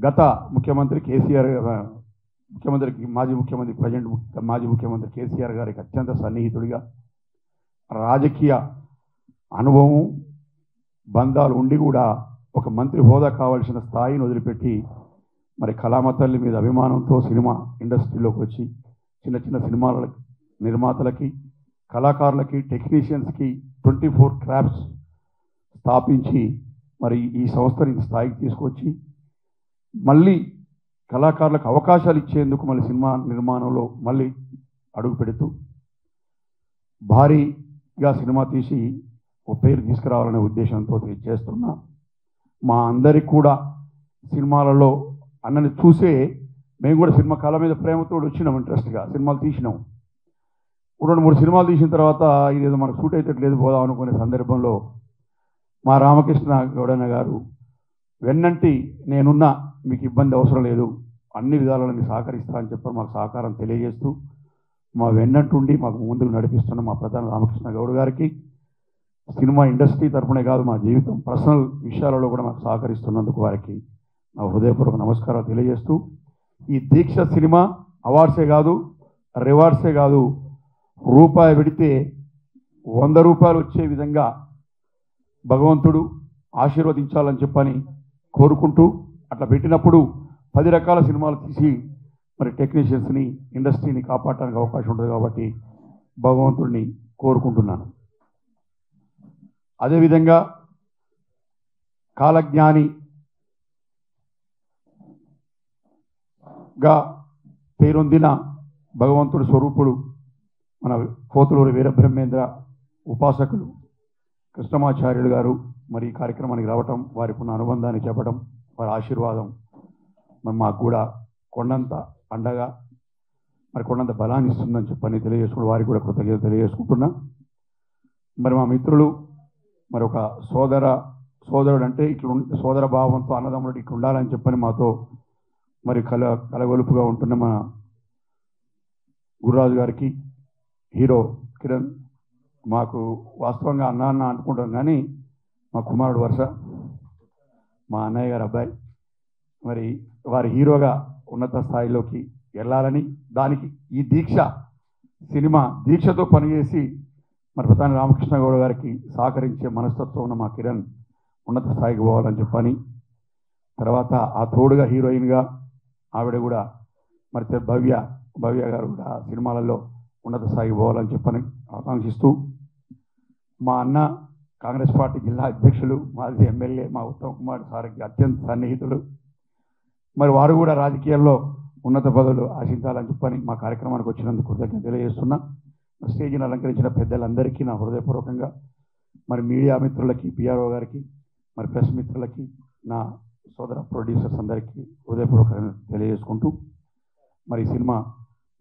గత ముఖ్యమంత్రి కేసీఆర్ మాజీ ముఖ్యమంత్రి కేసీఆర్ గారికి అత్యంత సన్నిహితుడిగా రాజకీయ అనుభవం బంధాలు ఉండి కూడా ఒక మంత్రి హోదా కావాల్సిన స్థాయిని వదిలిపెట్టి మరి కళామ తల్లి మీద అభిమానంతో సినిమా ఇండస్ట్రీలోకి వచ్చి చిన్న చిన్న సినిమాల నిర్మాతలకి కళాకారులకి టెక్నీషియన్స్కి 24 క్రాఫ్ట్స్ స్థాపించి మరి ఈ సంస్థని స్థాయికి తీసుకొచ్చి మళ్ళీ కళాకారులకు అవకాశాలు ఇచ్చేందుకు మళ్ళీ సినిమా నిర్మాణంలో మళ్ళీ అడుగు పెడుతూ భారీగా సినిమా తీసి ఒక పేరు తీసుకురావాలనే ఉద్దేశంతో చేస్తున్నా. మా అందరికి కూడా సినిమాలలో అన్నని చూసే మేము కూడా సినిమా కళ మీద ప్రేమతో వచ్చినాం, ఇంట్రెస్ట్గా సినిమాలు తీసినాం. 2-3 సినిమాలు తీసిన తర్వాత ఇదేదో మనకు సూట్ అయితే పోదాం అనుకునే సందర్భంలో మా రామకృష్ణ గౌడన్న గారు వెన్నంటి నేనున్నా, మీకు ఇబ్బంది అవసరం లేదు, అన్ని విధాలలో మీకు సహకరిస్తా అని చెప్పి మాకు సహకారం తెలియజేస్తూ మా వెన్నంటుండి మాకు ముందుకు నడిపిస్తున్న మా ప్రధాన రామకృష్ణ గౌడ్ గారికి సినిమా ఇండస్ట్రీ తరఫునే కాదు మా జీవితం పర్సనల్ విషయాలలో కూడా మాకు సహకరిస్తున్నందుకు వారికి నా హృదయపూర్వక నమస్కారాలు తెలియజేస్తూ ఈ దీక్ష సినిమా అవార్డ్సే కాదు రివార్డ్సే కాదు, రూపాయి పెడితే 100 రూపాయలు వచ్చే విధంగా భగవంతుడు ఆశీర్వదించాలని చెప్పని కోరుకుంటూ అట్లా పెట్టినప్పుడు 10 రకాల సినిమాలు తీసి మరి టెక్నీషియన్స్ని ఇండస్ట్రీని కాపాడడానికి అవకాశం ఉంటుంది కాబట్టి భగవంతుడిని కోరుకుంటున్నాను. అదేవిధంగా కాలజ్ఞానిగా పేరొందిన భగవంతుడి స్వరూపుడు మన పోతులూరి వీరబ్రహ్మేంద్ర ఉపాసకులు కృష్ణమాచార్యులు గారు మరి ఈ కార్యక్రమానికి రావటం, వారికి ఉన్న అనుబంధాన్ని చెప్పడం, వారి ఆశీర్వాదం మరి మాకు కూడా కొండంత అండగా మరి కొండంత బలాన్ని ఇస్తుందని చెప్పని తెలియజేసుకుంటూ వారికి కూడా కృతజ్ఞత తెలియజేసుకుంటున్నా. మరి మా మిత్రులు మరి ఒక సోదరుడు అంటే సోదర భావంతో అన్నదమ్ముడు ఇట్లా ఉండాలని చెప్పని మాతో మరి కలగొలుపుగా ఉంటున్న మా గురురాజు గారికి, హీరో కిరణ్, మాకు వాస్తవంగా అన్న అనుకుంటాం కానీ మా కుమారుడు వరుస మా అన్నయ్య గారు అబ్బాయి, మరి వారి హీరోగా ఉన్నత స్థాయిలోకి వెళ్ళాలని దానికి ఈ దీక్షతో పనిచేసి మరి ప్రధాని రామకృష్ణ గౌడ్ గారికి సహకరించే మనస్తత్వం ఉన్న మా కిరణ్ ఉన్నత స్థాయికి పోవాలని చెప్పని, తర్వాత ఆ తోడుగా హీరోయిన్గా ఆవిడ కూడా మరి భవ్య గారు కూడా సినిమాలలో ఉన్నత స్థాయికి పోవాలని చెప్పని ఆకాంక్షిస్తూ మా అన్న కాంగ్రెస్ పార్టీ జిల్లా అధ్యక్షులు మాజీ ఎమ్మెల్యే మా ఉత్తమ్ కుమార్ సార్కి అత్యంత సన్నిహితులు, మరి వారు కూడా రాజకీయాల్లో ఉన్నత పదవులు ఆశించాలని చెప్పని మా కార్యక్రమానికి వచ్చినందుకు కృతజ్ఞత తెలియజేస్తున్నా. స్టేజ్ని అలంకరించిన పెద్దలందరికీ నా హృదయపూర్వకంగా, మరి మీడియా మిత్రులకి, పిఆర్ఓ గారికి, మరి ప్రెస్ మిత్రులకి, నా సోదర ప్రొడ్యూసర్స్ అందరికీ హృదయపూర్వకంగా తెలియజేసుకుంటూ మరి సినిమా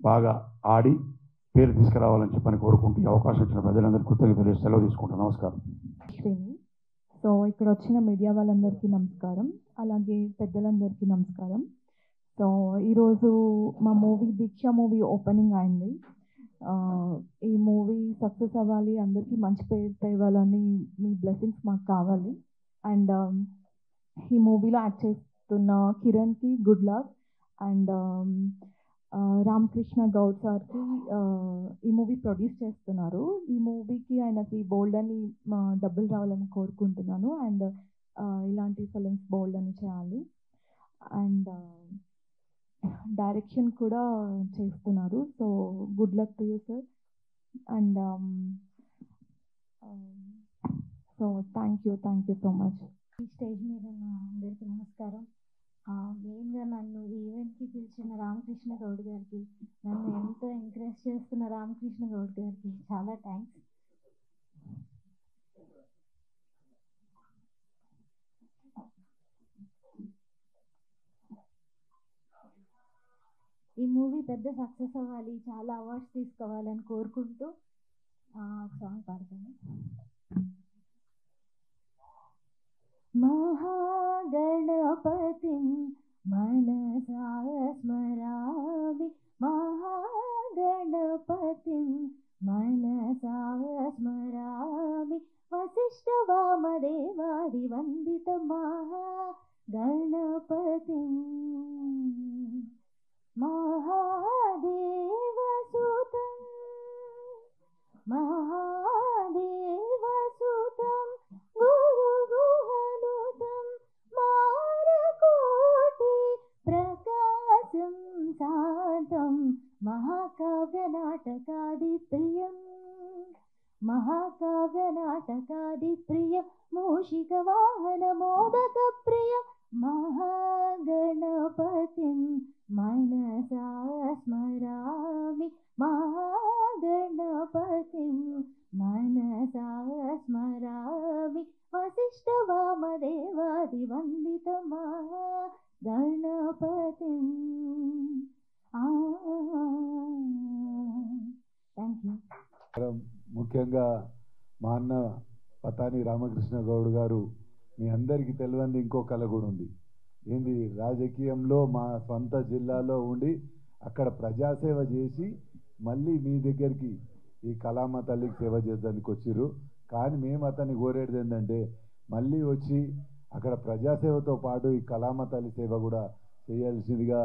బాగా ఆడి పేరు తీసుకురావాలని చెప్పని కోరుకుంటూ ఈ అవకాశం ఇచ్చిన ప్రజలందరికీ కృతజ్ఞత తెలియజేసి సెలవు తీసుకుంటాను. నమస్కారం. సో ఇక్కడ వచ్చిన మీడియా వాళ్ళందరికీ నమస్కారం, అలాగే పెద్దలందరికీ నమస్కారం. సో ఈరోజు మా దీక్ష మూవీ ఓపెనింగ్ అయింది. ఈ మూవీ సక్సెస్ అవ్వాలి, అందరికీ మంచి పేరు తేవాలని మీ బ్లెస్సింగ్స్ మాకు కావాలి. అండ్ ఈ మూవీలో యాక్ట్ చేస్తున్న కిరణ్కి good luck. And Ramakrishna Goud సార్కి ఈ మూవీ ప్రొడ్యూస్ చేస్తున్నారు. ఈ మూవీకి ఆయనకి బోల్డ్ అని డబ్బులు రావాలని కోరుకుంటున్నాను. అండ్ ఇలాంటి ఫిలిమ్స్ బోల్డ్ అని చేయాలి. అండ్ డైరెక్షన్ కూడా చేస్తున్నారు. So good luck to you sir. And so thank you so much. ఈ స్టేజ్ మీద ఉన్న అందరికీ నమస్కారం. మెయిన్గా నన్ను ఈ ఈవెంట్కి పిలిచిన రామకృష్ణ గౌడ్ గారికి, నన్ను ఎంతో ఎంకరేజ్ చేస్తున్న రామకృష్ణ గౌడ్ గారికి చాలా థ్యాంక్స్. ఈ మూవీ పెద్ద సక్సెస్ అవ్వాలి, చాలా అవార్డ్స్ తీసుకోవాలని కోరుకుంటూ సాంగ్ పాడతాను. మహాగణపతిం మనసా స్మరామి, మహాగణపతిం మనసా స్మరామి, వశిష్ఠ వామదేవాది వందిత మహాగణపతిం, మహాదేవసుతం మహాదేవసుతం గురుగుహనుతం మారకోటి ప్రకాశం శాంతం, మహాకావ్యనాటకాది ప్రియం మహాకావ్యనాటకాది ప్రియం, మూషిక వాహన మోదక ప్రియం, మహాగణపతిం మనసా స్మరామి, మహాగణపతిం మనసా స్మరామి, వశిష్ఠ వామదేవాది వందిత మహాగణపతిం. Thank you. ముఖ్యంగా మా అన్న పతాని రామకృష్ణ గౌడ్ గారు, మీ అందరికీ తెలియంది ఇంకో కళ కూడా ఉంది. ఏంది, రాజకీయంలో మా సొంత జిల్లాలో ఉండి అక్కడ ప్రజాసేవ చేసి మళ్ళీ మీ దగ్గరికి ఈ కళామ తల్లికి సేవ చేసేందుకు వచ్చిర్రు. కానీ మేము అతన్ని కోరేది ఏంటంటే మళ్ళీ వచ్చి అక్కడ ప్రజాసేవతో పాటు ఈ కళామ తల్లి సేవ కూడా చేయాల్సిందిగా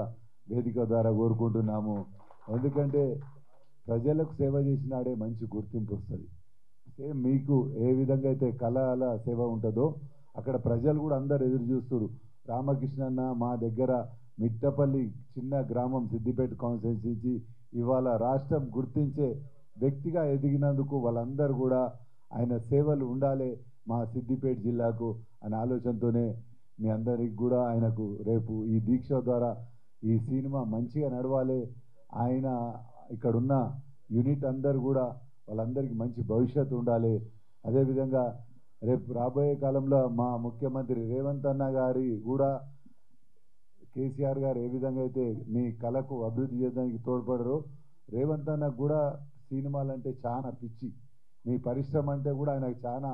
వేదిక ద్వారా కోరుకుంటున్నాము. ఎందుకంటే ప్రజలకు సేవ చేసినాడే మంచి గుర్తింపు వస్తుంది. సేమ్ మీకు ఏ విధంగా అయితే కళల సేవ ఉంటుందో అక్కడ ప్రజలు కూడా అందరు ఎదురు చూస్తున్నారు. రామకృష్ణన్న మా దగ్గర మిట్టపల్లి చిన్న గ్రామం సిద్దిపేట కాన్స్టిట్యున్సీ ఇవాళ రాష్ట్రం గుర్తించే వ్యక్తిగా ఎదిగినందుకు వాళ్ళందరూ కూడా ఆయన సేవలు ఉండాలి మా సిద్దిపేట జిల్లాకు అనే ఆలోచనతోనే మీ అందరికి కూడా ఆయనకు రేపు ఈ దీక్ష ద్వారా ఈ సినిమా మంచిగా నడవాలి. ఆయన ఇక్కడున్న యూనిట్ అందరు కూడా వాళ్ళందరికీ మంచి భవిష్యత్తు ఉండాలి. అదేవిధంగా రేపు రాబోయే కాలంలో మా ముఖ్యమంత్రి రేవంత్ అన్న గారి కూడా కేసీఆర్ గారు ఏ విధంగా అయితే మీ కళకు అభివృద్ధి చేయడానికి తోడ్పడరు, రేవంత్ అన్నకు కూడా సినిమాలంటే చాలా పిచ్చి. మీ పరిశ్రమ అంటే కూడా ఆయనకు చాలా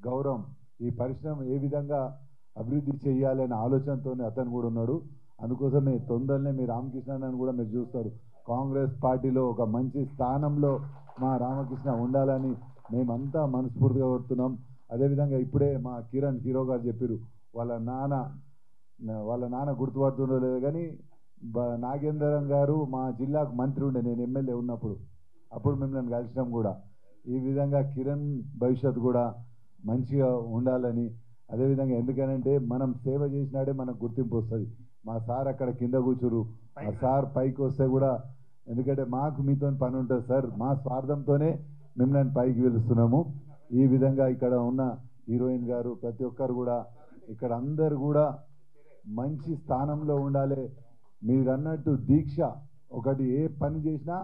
గౌరవం. ఈ పరిశ్రమ ఏ విధంగా అభివృద్ధి చేయాలనే ఆలోచనతోనే అతను కూడా ఉన్నాడు. అందుకోసమే తొందరనే మీ రామకృష్ణని కూడా మీరు చూస్తారు. కాంగ్రెస్ పార్టీలో ఒక మంచి స్థానంలో మా రామకృష్ణ ఉండాలని మేమంతా మనస్ఫూర్తిగా కోరుతున్నాం. అదేవిధంగా ఇప్పుడే మా కిరణ్ హీరో గారు చెప్పారు, వాళ్ళ నాన్న గుర్తుపడుతుండో లేదు కానీ నాగేంద్రం గారు మా జిల్లాకు మంత్రి ఉండే, నేను ఎమ్మెల్యే ఉన్నప్పుడు, అప్పుడు మిమ్మల్ని కలిసినాం కూడా. ఈ విధంగా కిరణ్ భవిష్యత్తు కూడా మంచిగా ఉండాలని, అదేవిధంగా ఎందుకనంటే మనం సేవ చేసినాడే మనకు గుర్తింపు వస్తుంది. మా సార్ అక్కడ కింద కూర్చురు, ఆ సార్ పైకి వస్తే కూడా, ఎందుకంటే మాకు మీతో పని ఉంటుంది సార్, మా స్వార్థంతోనే మిమ్మల్ని పైకి పిలుస్తున్నాము. ఈ విధంగా ఇక్కడ ఉన్న హీరోయిన్ గారు ప్రతి ఒక్కరు కూడా ఇక్కడ అందరు కూడా మంచి స్థానంలో ఉండాలి. మీరు అన్నట్టు దీక్ష ఒకటి, ఏ పని చేసినా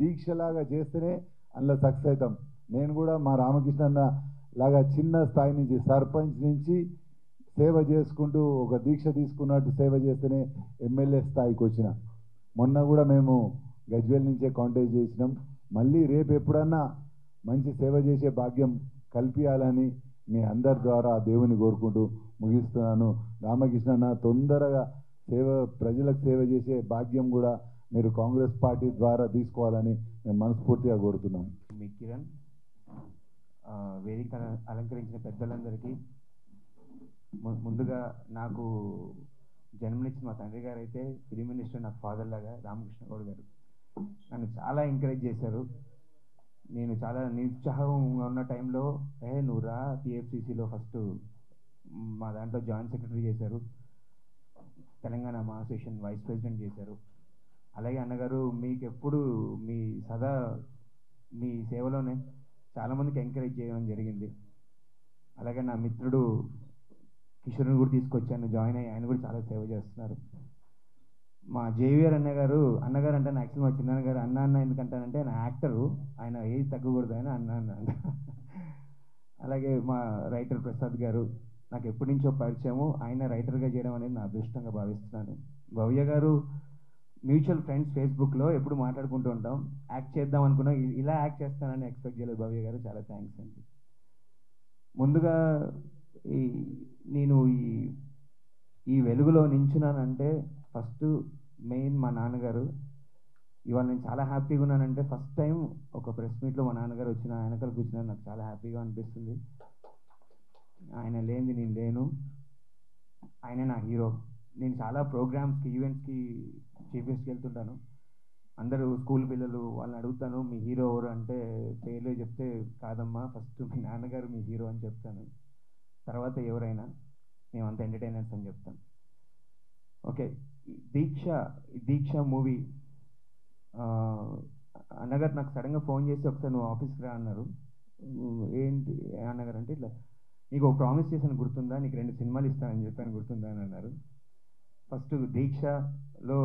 దీక్షలాగా చేస్తేనే అందులో సక్సెస్ అవుతాం. నేను కూడా మా రామకృష్ణ అన్న లాగా చిన్న స్థాయి నుంచి సర్పంచ్ నుంచి సేవ చేసుకుంటూ ఒక దీక్ష తీసుకున్నట్టు సేవ చేస్తేనే ఎమ్మెల్యే స్థాయికి వచ్చిన. మొన్న కూడా మేము గజ్వేల్ నుంచే కాంటాక్ట్ చేసినాం. మళ్ళీ రేపు ఎప్పుడన్నా మంచి సేవ చేసే భాగ్యం కల్పించాలని మీ అందరి ద్వారా దేవుని కోరుకుంటూ ముగిస్తున్నాను. రామకృష్ణ తొందరగా ప్రజలకు సేవ చేసే భాగ్యం కూడా మీరు కాంగ్రెస్ పార్టీ ద్వారా తీసుకోవాలని మేము మనస్ఫూర్తిగా కోరుతున్నాం. మీ కిరణ్ వేదిక అలంకరించిన పెద్దలందరికీ, ముందుగా నాకు జన్మనిచ్చిన మా తండ్రి గారు అయితే ఫిలిం మినిస్టర్, నాకు ఫాదర్ లాగా రామకృష్ణ గౌడ్ గారు నన్ను చాలా ఎంకరేజ్ చేశారు. నేను చాలా నిరుత్సాహంగా ఉన్న టైంలో నువ్వు రా టీఎఫ్సిసిలో ఫస్ట్ మా దాంట్లో జాయింట్ సెక్రటరీ చేశారు, తెలంగాణ మా అసోసియేషన్ వైస్ ప్రెసిడెంట్ చేశారు. అలాగే అన్నగారు మీకు ఎప్పుడు సదా మీ సేవలోనే చాలామందికి ఎంకరేజ్ చేయడం జరిగింది. అలాగే నా మిత్రుడు కిషోర్ని కూడా తీసుకొచ్చాను, జాయిన్ అయ్యి ఆయన కూడా చాలా సేవ చేస్తున్నారు. మా జేవిఆర్ అన్నగారు అంటే నా యాక్చువల్ మా చిన్నగారు అన్న ఎందుకంటానంటే నా యాక్టరు, ఆయన ఏజ్ తగ్గకూడదు అని అన్న. అలాగే మా రైటర్ ప్రసాద్ గారు నాకు ఎప్పటి నుంచో పరిచయము, ఆయన రైటర్గా చేయడం అనేది నా అదృష్టంగా భావిస్తున్నాను. భవ్య గారు మ్యూచువల్ ఫ్రెండ్స్ ఫేస్బుక్లో ఎప్పుడు మాట్లాడుకుంటూ ఉంటాం, యాక్ట్ చేద్దాం అనుకున్నా, ఇలా యాక్ట్ చేస్తానని ఎక్స్పెక్ట్ చేయలేదు. భవ్య గారు చాలా థ్యాంక్స్ అండి. ముందుగా నేను ఈ వెలుగులో నించున్నానంటే ఫస్ట్ మెయిన్ మా నాన్నగారు. ఇవాళ నేను చాలా హ్యాపీగా ఉన్నానంటే ఫస్ట్ టైం ఒక ప్రెస్ మీట్లో మా నాన్నగారు వచ్చిన వెనకాల కూర్చున్నా, నాకు చాలా హ్యాపీగా అనిపిస్తుంది. ఆయన లేనిది నేను లేను, ఆయన నా హీరో. నేను చాలా ప్రోగ్రామ్స్కి ఈవెంట్స్కి చీఫ్ గెస్ట్కి వెళ్తుంటాను. అందరూ స్కూల్ పిల్లలు వాళ్ళని అడుగుతాను మీ హీరో ఎవరు అంటే పేర్లు చెప్తే కాదమ్మా ఫస్ట్ మీ నాన్నగారు మీ హీరో అని చెప్తాను, తర్వాత ఎవరైనా మేమంతా ఎంటర్టైనర్స్ అని చెప్తాను. ఓకే, దీక్ష మూవీ అన్నగారు నాకు సడన్గా ఫోన్ చేసి ఒకసారి నువ్వు ఆఫీస్కి రా అన్నారు. ఏంటి అన్నగారు అంటే ఇట్లా నీకు ఒక ప్రామిస్ చేశాను గుర్తుందా, నీకు 2 సినిమాలు ఇస్తానని చెప్పాను గుర్తుందా అని అన్నారు. ఫస్ట్ దీక్షలో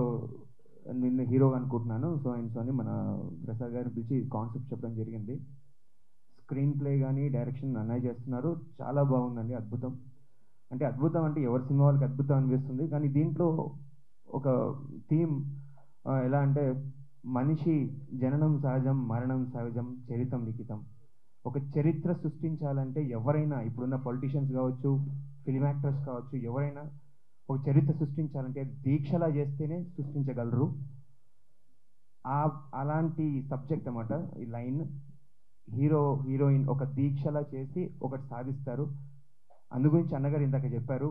నిన్ను హీరోగా అనుకుంటున్నాను, సో అని మన ప్రసాద్ గారిని పిలిచి కాన్సెప్ట్ చెప్పడం జరిగింది. స్క్రీన్ ప్లే కానీ డైరెక్షన్ అన్నయ్య చేస్తున్నారు, చాలా బాగుందండి, అద్భుతం. అంటే అద్భుతం అంటే ఎవరి సినిమా వాళ్ళకి అద్భుతం అనిపిస్తుంది, కానీ దీంట్లో ఒక థీమ్ ఎలా అంటే మనిషి జననం సహజం, మరణం సహజం, చరితం లిఖితం. ఒక చరిత్ర సృష్టించాలంటే ఎవరైనా, ఇప్పుడున్న పొలిటీషియన్స్ కావచ్చు, ఫిలిం యాక్టర్స్ కావచ్చు, ఎవరైనా ఒక చరిత్ర సృష్టించాలంటే దీక్షలా చేస్తేనే సృష్టించగలరు. అలాంటి సబ్జెక్ట్ అన్నమాట ఈ లైన్. హీరోయిన్ ఒక దీక్షలా చేసి ఒకటి సాధిస్తారు. అందుగురించి అన్నగారు ఇందాక చెప్పారు,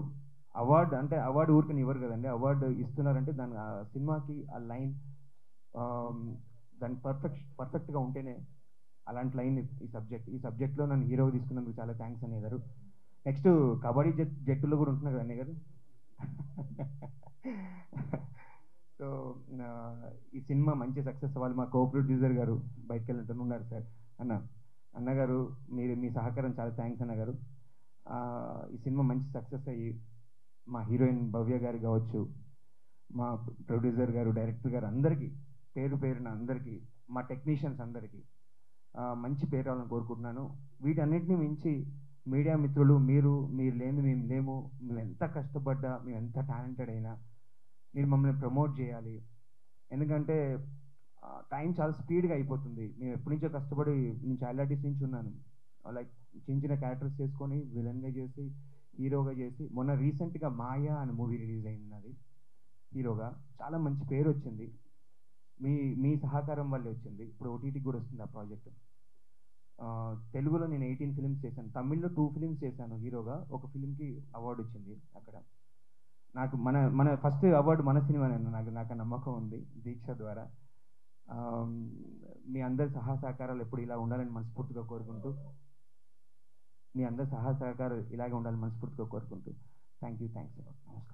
అవార్డు ఊరికని ఇవ్వరు కదండి, అవార్డు ఇస్తున్నారంటే దాని ఆ సినిమాకి ఆ లైన్ దాని పర్ఫెక్ట్గా ఉంటేనే అలాంటి లైన్ ఈ సబ్జెక్ట్లో నన్ను హీరోగా తీసుకున్నందుకు చాలా థ్యాంక్స్ అన్నయ్య గారు. నెక్స్ట్ కబడ్డీ జట్టులో కూడా ఉంటున్నారు కదా అన్నయ్య గారు. సో ఈ సినిమా మంచి సక్సెస్ అవ్వాలి. మా కో ప్రొడ్యూసర్ గారు బయటకు వెళ్ళినట్టు ఉన్నారు సార్. అన్నగారు మీ సహకారం చాలా థ్యాంక్స్ అన్నగారు. ఈ సినిమా మంచి సక్సెస్ అయ్యి మా హీరోయిన్ భవ్య గారు కావచ్చు, మా ప్రొడ్యూసర్ గారు, డైరెక్టర్ గారు అందరికీ పేరున అందరికీ, మా టెక్నీషియన్స్ అందరికీ మంచి పేరు రావాలని కోరుకుంటున్నాను. వీటన్నిటిని మించి మీడియా మిత్రులు, మీరు లేని మేము లేము, మేము ఎంత కష్టపడ్డా, మేము ఎంత టాలెంటెడ్ అయినా మీరు మమ్మల్ని ప్రమోట్ చేయాలి. ఎందుకంటే టైం చాలా స్పీడ్గా అయిపోతుంది. మేము ఎప్పటి నుంచో కష్టపడి, నేను చైల్డ్ ఆర్టిస్ట్ నుంచి ఉన్నాను, లైక్ చిన్న క్యారెక్టర్స్ చేసుకొని విలన్గా చేసి హీరోగా చేసి, మొన్న రీసెంట్గా మాయా అనే మూవీ రిలీజ్ అయింది, అది హీరోగా చాలా మంచి పేరు వచ్చింది. మీ సహకారం వల్లే వచ్చింది. ఇప్పుడు ఓటీటీకి కూడా వస్తుంది ఆ ప్రాజెక్ట్. తెలుగులో నేను 18 ఫిలిమ్స్ చేశాను, తమిళ్లో 2 ఫిలిమ్స్ చేశాను హీరోగా. ఒక ఫిలింకి అవార్డు వచ్చింది అక్కడ. నాకు మన ఫస్ట్ అవార్డు మన సినిమానే, నాకు నమ్మకం ఉంది దీక్ష ద్వారా. మీ అందరి సహకారాలు ఎప్పుడు ఇలా ఉండాలని మనస్ఫూర్తిగా కోరుకుంటూ, ఇలాగే ఉండాలని మనస్ఫూర్తిగా కోరుకుంటూ థ్యాంక్స్. నమస్కారం.